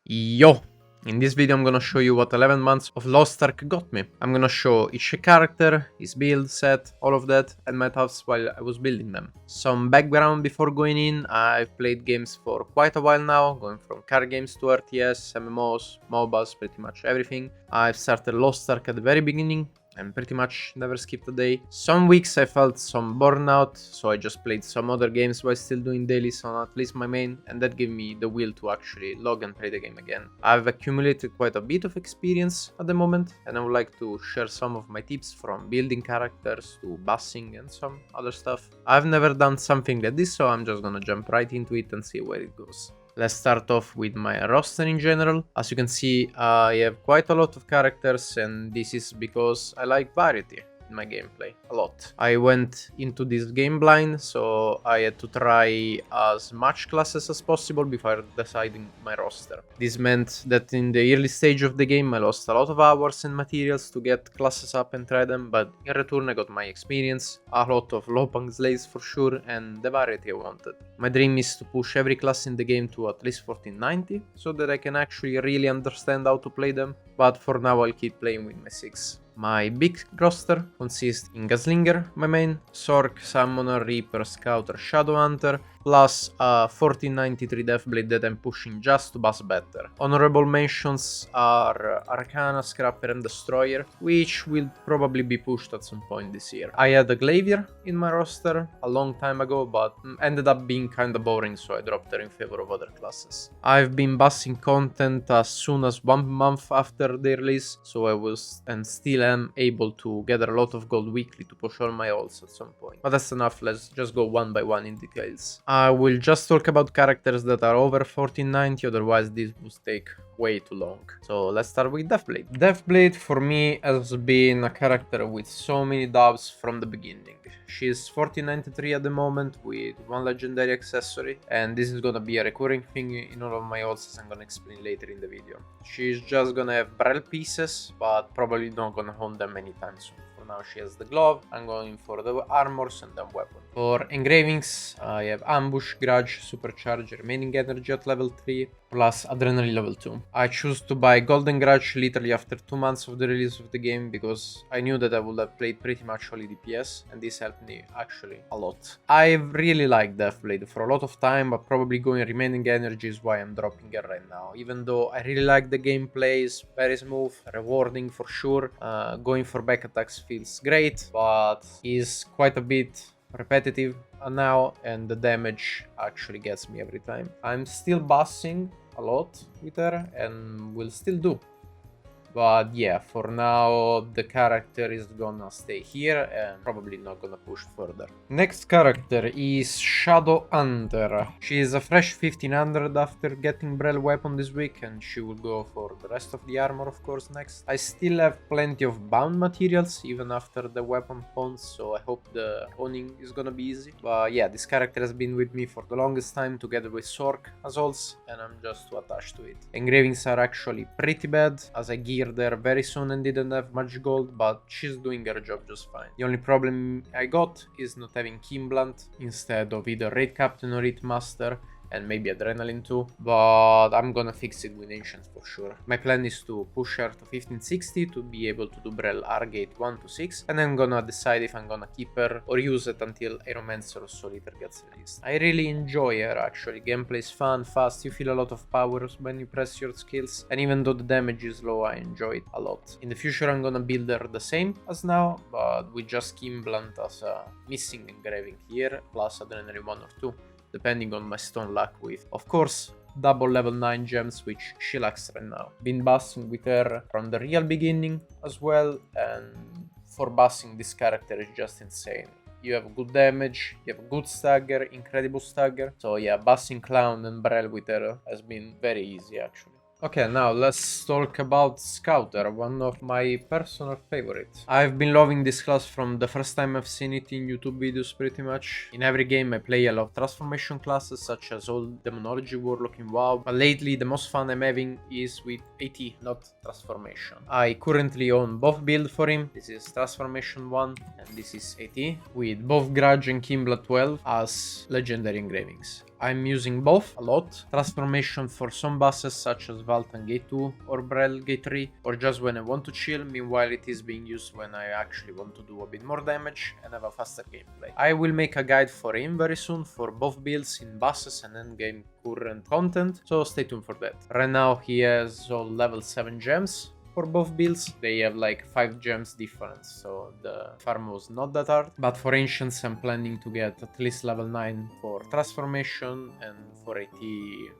Yo! In this video I'm gonna show you what 11 months of Lost Ark got me. I'm gonna show each character, his build, set, all of that, and my thoughts while I was building them. Some background before going in: I've played games for quite a while now, going from card games to RTS, MMOs, MOBAs, pretty much everything. I've started Lost Ark at the very beginning, and pretty much never skipped a day. Some weeks I felt some burnout, so I just played some other games while still doing dailies on at least my main, and that gave me the will to actually log and play the game again. I've accumulated quite a bit of experience at the moment, and I would like to share some of my tips from building characters to bossing and some other stuff. I've never done something like this, so I'm just gonna jump right into it and see where it goes. Let's start off with my roster in general. As you can see, I have quite a lot of characters, and this is because I like variety in my gameplay a lot. I went into this game blind, so I had to try as much classes as possible before deciding my roster. This meant that in the early stage of the game I lost a lot of hours and materials to get classes up and try them, but in return I got my experience, a lot of low punk slays for sure, and the variety I wanted. My dream is to push every class in the game to at least 1490, so that I can actually really understand how to play them, but for now I'll keep playing with my 6. My big roster consists in Gunslinger, my main, Sork, Summoner, Reaper, Scouter, Shadowhunter, plus a 1493 Deathblade that I'm pushing just to boss better. Honorable mentions are Arcana, Scrapper and Destroyer, which will probably be pushed at some point this year. I had a Glavier in my roster a long time ago, but ended up being kinda boring, so I dropped her in favor of other classes. I've been bossing content as soon as 1 month after the release, so I was and still am able to gather a lot of gold weekly to push all my ults at some point. But that's enough, let's just go one by one in details. I will just talk about characters that are over 1490, otherwise this would take way too long. So let's start with Deathblade. Deathblade for me has been a character with so many dubs from the beginning. She's 1493 at the moment with one legendary accessory, and this is gonna be a recurring thing in all of my ults, as I'm gonna explain later in the video. She's just gonna have barrel pieces, but probably not gonna own them anytime soon. Now she has the glove. I'm going for the armors and then weapon. For engravings, I have Ambush, Grudge, Supercharge, Remaining Energy at level 3, plus Adrenaline level 2. I choose to buy Golden Grudge literally after 2 months of the release of the game, because I knew that I would have played pretty much only DPS, and this helped me actually a lot. I really liked Deathblade for a lot of time, but probably going Remaining Energy is why I'm dropping it right now. Even though I really like the gameplay, it's very smooth, rewarding for sure. Going for back attacks feels great, but is quite a bit repetitive now, and the damage actually gets me every time. I'm still bossing a lot with her and will still do. But yeah, for now the character is gonna stay here and probably not gonna push further. Next character is Shadowhunter. She is a fresh 1500 after getting Brel weapon this week, and she will go for the rest of the armor of course next. I still have plenty of bound materials even after the weapon pawns, so I hope the owning is gonna be easy. But yeah, this character has been with me for the longest time together with Sork as alts, and I'm just too attached to it. Engravings are actually pretty bad, as I geared there very soon and didn't have much gold, but she's doing her job just fine. The only problem I got is not having Keen Blunt instead of either Raid Captain or Hit Master, and maybe Adrenaline too, but I'm gonna fix it with Ancients for sure. My plan is to push her to 1560 to be able to do Brel R-Gate 1 to 6, and I'm gonna decide if I'm gonna keep her or use it until Aeromancer or Solitaire gets released. I really enjoy her actually. Gameplay is fun, fast, you feel a lot of powers when you press your skills, and even though the damage is low, I enjoy it a lot. In the future I'm gonna build her the same as now, but with just Keen Blunt as a missing engraving here, plus Adrenaline 1 or 2. Depending on my stone luck with, of course, double level 9 gems, which she lacks right now. Been bossing with her from the real beginning as well, and for bossing this character is just insane. You have good damage, you have good stagger, incredible stagger. So yeah, bossing Clown and Brel with her has been very easy actually. Okay, now let's talk about Scouter, one of my personal favorites. I've been loving this class from the first time I've seen it in YouTube videos pretty much. In every game I play a lot of transformation classes such as Old Demonology Warlock in WoW, but lately the most fun I'm having is with AT, not transformation. I currently own both builds for him. This is transformation 1 and this is AT, with both Grudge and Kimbla 12 as legendary engravings. I'm using both a lot. Transformation for some bosses such as Valtan Gate 2 or Brel Gate 3, or just when I want to chill, meanwhile it is being used when I actually want to do a bit more damage and have a faster gameplay. I will make a guide for him very soon for both builds in bosses and endgame current content, so stay tuned for that. Right now he has all level 7 gems. For both builds, they have like 5 gems difference, so the farm was not that hard. But for Ancients, I'm planning to get at least level 9 for Transformation, and for AT,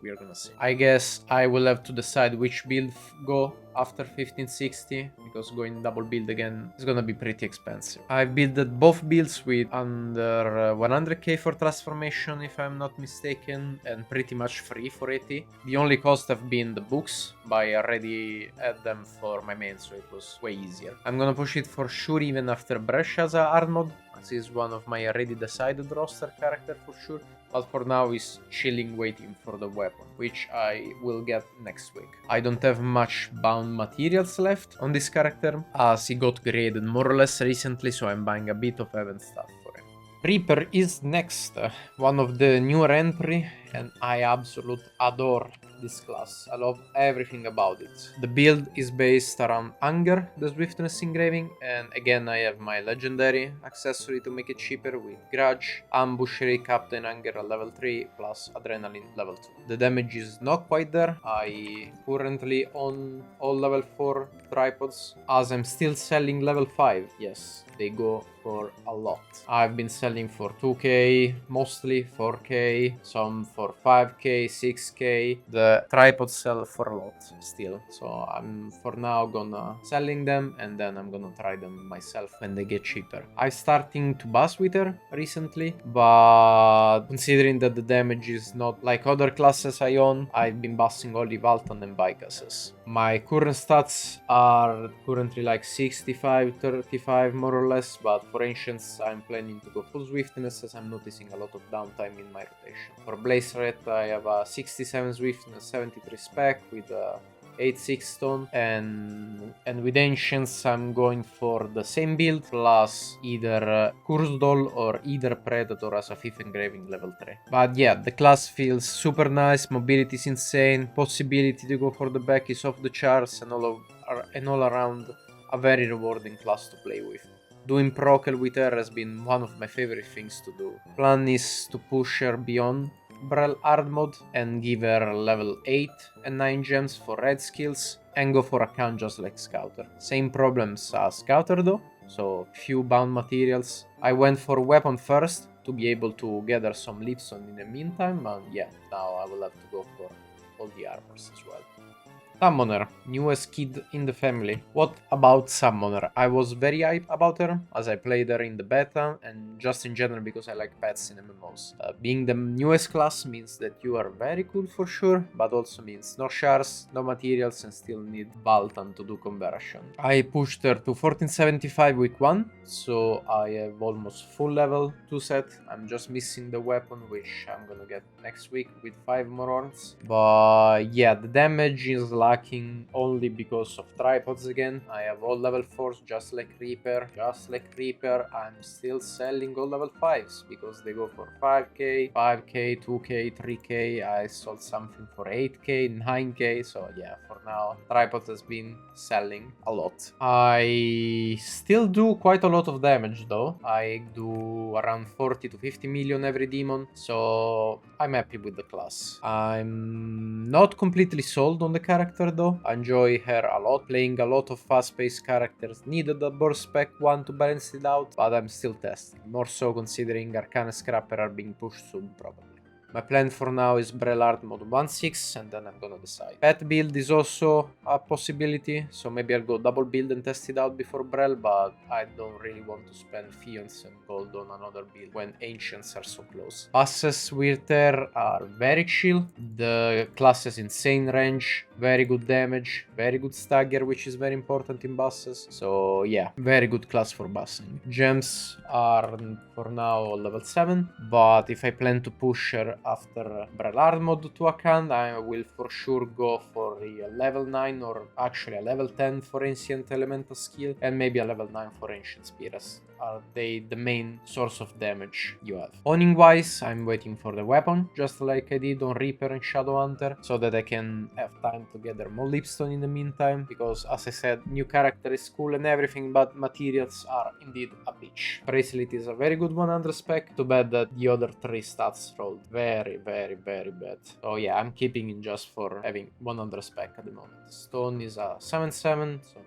we're gonna see. I guess I will have to decide which build go after 1560, because going double build again is gonna be pretty expensive. I've builded both builds with under 100k for Transformation, if I'm not mistaken, and pretty much free for AT. The only cost have been the books, but I already had them for my main, so it was way easier. I'm gonna push it for sure even after Brescia's hard mode, as is one of my already decided roster character for sure, but for now is chilling waiting for the weapon, which I will get next week. I don't have much bound materials left on this character, as he got graded more or less recently, so I'm buying a bit of heaven stuff for him. Reaper is next, one of the newer entry, and I absolutely adore this class. I love everything about it. The build is based around Anger, the Swiftness engraving, and again I have my legendary accessory to make it cheaper with Grudge, Ambush, Ray, Captain Anger at level 3 plus Adrenaline level 2. The damage is not quite there. I currently own all level 4 tripods, as I'm still selling level 5. Yes, they go for a lot. I've been selling for 2k, mostly 4k, some for 5k, 6k. The tripods sell for a lot still, so I'm for now gonna selling them, and then I'm gonna try them myself when they get cheaper. I'm starting to buzz with her recently, but considering that the damage is not like other classes I own, I've been buzzing only Valtan and Bicasses. My current stats are currently like 65, 35 more or less, but for Ancients I'm planning to go full Swiftness, as I'm noticing a lot of downtime in my rotation. For Blaze Red I have a 67 Swiftness, 73 spec with a 8-6 stone, and with Ancients I'm going for the same build plus either Curse Doll or either Predator as a 5th engraving level 3. But yeah, the class feels super nice, mobility is insane, possibility to go for the back is off the charts, and all around a very rewarding class to play with. Doing Procal with her has been one of my favorite things to do. Plan is to push her beyond Brel hard mode and give her level 8 and 9 gems for red skills, and go for account just like Scouter. Same problems as Scouter though, so few bound materials. I went for weapon first to be able to gather some leaves on in the meantime, and yeah, now I will have to go for all the armors as well. Summoner, newest kid in the family. What about Summoner? I was very hyped about her, as I played her in the beta, and just in general because I like pets in MMOs. Being the newest class means that you are very cool for sure, but also means no shards, no materials, and still need Baltan to do conversion. I pushed her to 1475 week 1, so I have almost full level 2 set. I'm just missing the weapon, which I'm gonna get next week with 5 more horns. But yeah, the damage is lacking only because of tripods again. I have all level 4s just like Reaper. I'm still selling all level 5s because they go for 5k, 5k, 2k, 3k. I sold something for 8k, 9k, so yeah, for now tripod has been selling a lot. I still do quite a lot of damage though. I do around 40 to 50 million every demon, so I'm happy with the class. I'm not completely sold on the character though. I enjoy her a lot. Playing a lot of fast-paced characters needed a burst spec 1 to balance it out, but I'm still testing. More so considering Arcane Scrapper are being pushed soon probably. My plan for now is Brelard mode 1.6, and then I'm gonna decide. Pet build is also a possibility, so maybe I'll go double build and test it out before Brel, but I don't really want to spend Fions and gold on another build when Ancients are so close. Passes with her are very chill. The class has insane range, very good damage, very good stagger, which is very important in bosses. So yeah, very good class for bossing. Gems are for now level 7, but if I plan to push her after Brelard mod to account, I will for sure go for a level 9 or actually a level 10 for Ancient Elemental skill and maybe a level 9 for Ancient Spears. Are they the main source of damage you have? Owning wise, I'm waiting for the weapon, just like I did on Reaper and Shadowhunter, so that I can have time to gather more Lipstone in the meantime, because as I said, new character is cool and everything, but materials are indeed a bitch. Bracelet is a very good 100 spec, too bad that the other 3 stats rolled very bad. So yeah, I'm keeping it just for having 100 spec at the moment. Stone is a 7/7, so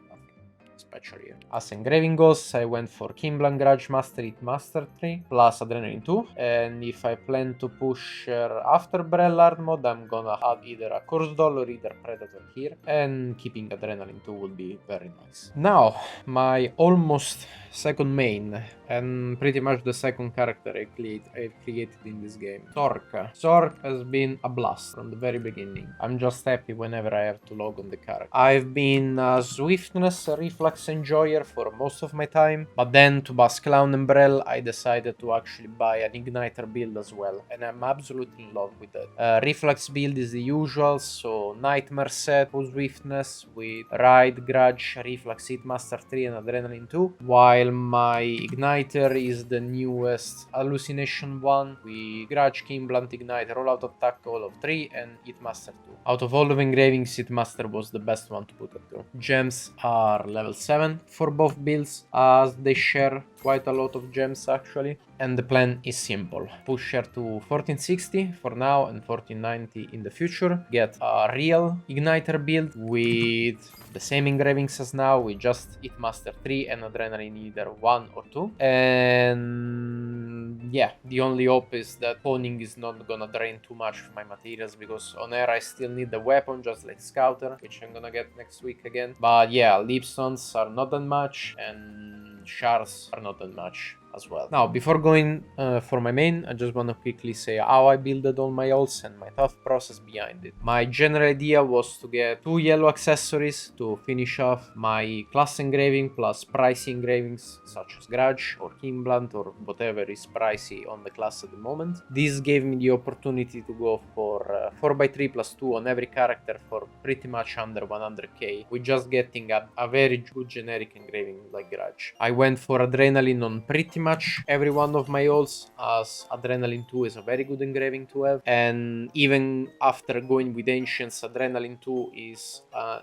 special here. As engraving goes, I went for Kimblan Grudge Master It Master 3 plus Adrenaline 2, and if I plan to push after Brellard mod, I'm gonna add either a Curse Doll or either Predator here, and keeping Adrenaline 2 would be very nice. Now, my almost second main, and pretty much the second character I've created in this game, Zork. Zork has been a blast from the very beginning. I'm just happy whenever I have to log on the character. I've been a Swiftness Reflex enjoyer for most of my time, but then to bust Clown and Brel, I decided to actually buy an Igniter build as well, and I'm absolutely in love with that. Reflex build is the usual, so Nightmare set, full Swiftness with Ride, Grudge, Reflex, Hitmaster 3 and Adrenaline 2, while my Igniter is the newest Hallucination 1 with Grudge, Kimblant, Igniter, all out of attack, all of 3 and Hitmaster 2. Out of all of engravings, Hitmaster was the best one to put it to. Gems are level 7 for both builds, as they share quite a lot of gems actually. And the plan is simple. Push her to 1460 for now and 1490 in the future. Get a real Igniter build with the same engravings as now, with just Hitmaster 3 and Adrenaline either 1 or 2. And yeah, the only hope is that pawning is not gonna drain too much of my materials, because on air I still need the weapon, just like Scouter, which I'm gonna get next week again. But yeah, Leapstones are not that much, and shards are not that much as well. Now, before going for my main, I just want to quickly say how I builded all my ults and my thought process behind it. My general idea was to get 2 yellow accessories to finish off my class engraving plus pricey engravings such as Grudge or Kimblant or whatever is pricey on the class at the moment. This gave me the opportunity to go for 4x3 plus 2 on every character for pretty much under 100k, with just getting a very good generic engraving like Grudge. I went for Adrenaline on pretty much every one of my ults, as Adrenaline 2 is a very good engraving to have, and even after going with Ancients, Adrenaline 2 is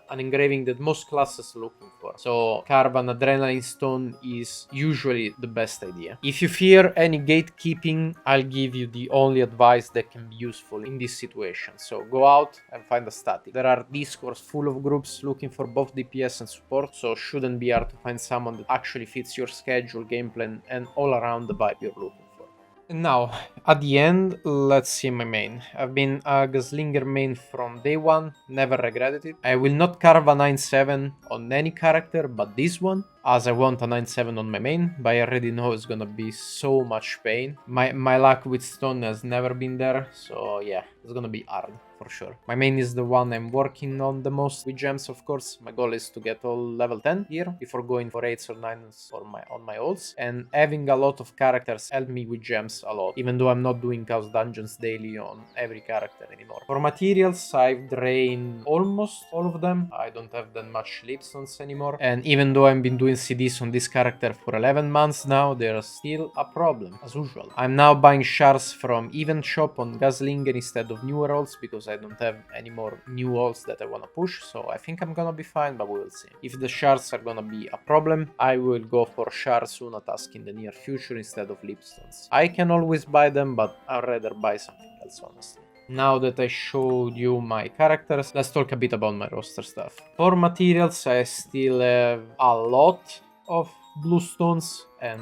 an engraving that most classes are looking for. So carve an Adrenaline Stone is usually the best idea. If you fear any gatekeeping, I'll give you the only advice that can be useful in this situation. So go out and find a static. There are discords full of groups looking for both DPS and support, so shouldn't be hard to find someone that actually fits your schedule, game plan, and all around the vibe you're looking for. And now, at the end, let's see my main. I've been a Gunslinger main from day one, never regretted it. I will not carve a 9/7 on any character but this one, as I want a 9/7 on my main, but I already know it's gonna be so much pain. My luck with Stone has never been there, so yeah, it's gonna be hard for sure. My main is the one I'm working on the most with gems, of course. My goal is to get all level 10 here before going for 8s or 9s on my ults, and having a lot of characters help me with gems a lot, even though I'm not doing Chaos Dungeons daily on every character anymore. For materials, I've drained almost all of them. I don't have that much Lipstones anymore, and even though I've been doing CDs on this character for 11 months now, there's still a problem, as usual. I'm now buying shards from Event Shop on Gunslinger instead of newer ults, because I don't have any more new ults that I wanna push, so I think I'm gonna be fine, but we will see. If the shards are gonna be a problem, I will go for shards Unatask in the near future instead of Lipstones. I can always buy them, but I'd rather buy something else, honestly. Now that I showed you my characters, let's talk a bit about my roster stuff. For materials, I still have a lot of blue stones and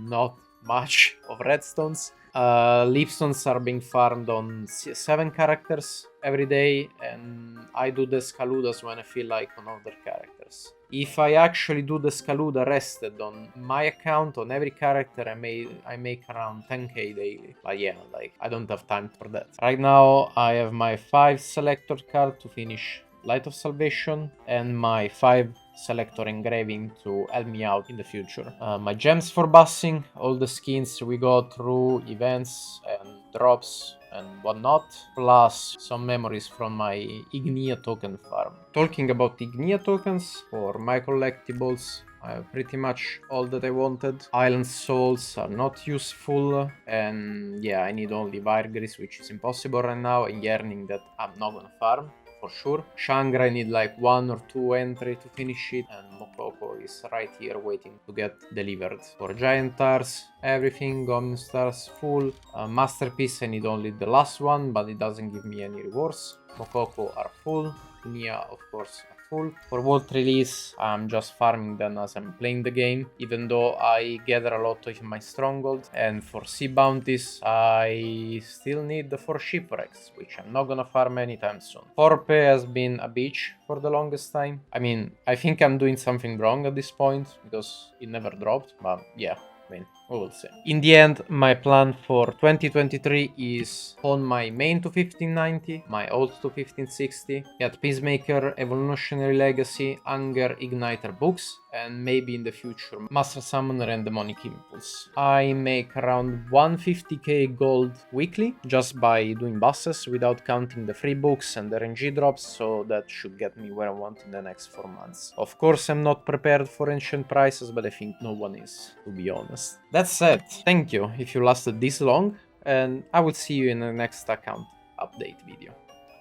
not much of red stones. Leapstones are being farmed on 7 characters every day, and I do the Scaludas when I feel like on other characters. If I actually do the Scaluda rested on my account on every character, I make around 10k daily. But yeah, like, I don't have time for that. Right now I have my 5 selector card to finish Light of Salvation and my 5 selector engraving to help me out in the future. My gems for bussing, all the skins we got through events and drops and whatnot, plus some memories from my Ignia token farm. Talking about Ignia tokens, for my collectibles, I have pretty much all that I wanted. Island souls are not useful, and yeah, I need only Virgris, which is impossible right now, and Yearning that I'm not gonna farm for sure. Shangra, I need like 1 or 2 entry to finish it, and Mokoko is right here waiting to get delivered. For Giant Stars, everything, Goblin Stars full. Masterpiece, I need only the last one, but it doesn't give me any rewards. Mokoko are full. Nia, of course, are full. For Vault Release, I'm just farming them as I'm playing the game, even though I gather a lot of my Stronghold. And for Sea Bounties, I still need the 4 Shipwrecks, which I'm not gonna farm anytime soon. Forpe has been a bitch for the longest time. I mean, I think I'm doing something wrong at this point, because it never dropped, but yeah. I mean, we will see. In the end, my plan for 2023 is on my main to 1590, my ult to 1560, get Peacemaker, Evolutionary Legacy, Anger, Igniter books, and maybe in the future Master Summoner and Demonic Impulse. I make around 150k gold weekly just by doing bosses without counting the free books and the RNG drops, so that should get me where I want in the next 4 months. Of course, I'm not prepared for ancient prices, but I think no one is, to be honest. That said, thank you if you lasted this long, and I will see you in the next account update video.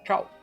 Ciao!